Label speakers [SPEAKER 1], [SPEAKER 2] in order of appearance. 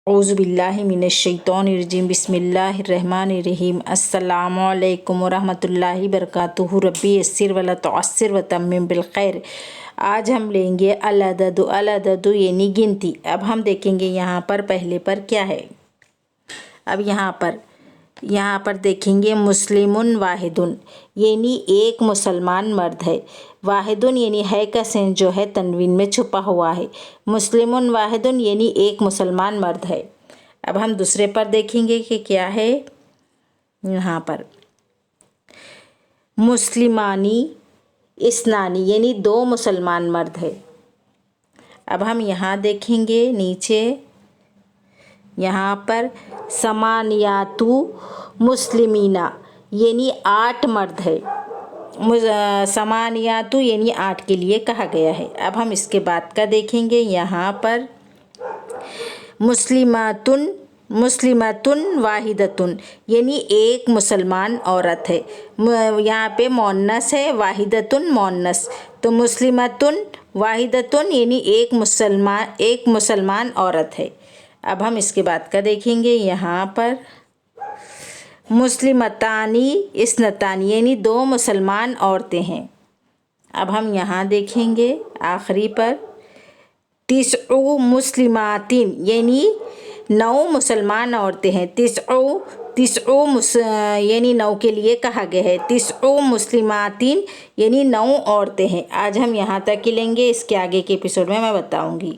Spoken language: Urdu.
[SPEAKER 1] اعوذ باللہ من الشیطان الرجیم بسم اللہ الرحمن الرحیم السلام علیکم ورحمۃ اللہ وبرکاتہ ربی یسر ولا تعسر وتمم بالخیر۔ آج ہم لیں گے العدد یعنی گنتی۔ اب ہم دیکھیں گے یہاں پر پہلے پر کیا ہے۔ اب یہاں پر دیکھیں گے مسلمٌ واحد یعنی ایک مسلمان مرد ہے۔ واحدٌ یعنی ہے کا سین جو ہے تنوین میں چھپا ہوا ہے۔ مسلمٌ واحد یعنی ایک مسلمان مرد ہے۔ اب ہم دوسرے پر دیکھیں گے کہ کیا ہے۔ یہاں پر مسلمانی اثنانی یعنی دو مسلمان مرد ہے۔ اب ہم یہاں دیکھیں گے نیچے یہاں پر ثمانیۃ مسلمین یعنی 8 مرد ہے۔ ثمانیۃ یعنی 8 کے لیے کہا گیا ہے۔ اب ہم اس کے بعد کا دیکھیں گے یہاں پر مسلمۃ واحدۃ یعنی ایک مسلمان عورت ہے۔ یہاں پہ مؤنث ہے، واحدۃ مؤنث، تو مسلمۃ واحدۃ یعنی ایک مسلمان عورت ہے۔ اب ہم اس کے بعد کا دیکھیں گے یہاں پر مسلمتانی اثنتانی یعنی 2 مسلمان عورتیں ہیں۔ اب ہم یہاں دیکھیں گے آخری پر 9 مسلمات یعنی 9 مسلمان عورتیں ہیں۔ 9 یعنی 9 کے لیے کہا گیا ہے۔ 9 مسلمات یعنی 9 عورتیں ہیں۔ آج ہم یہاں تک ہی لیں گے، اس کے آگے کے ایپیسوڈ میں بتاؤں گی۔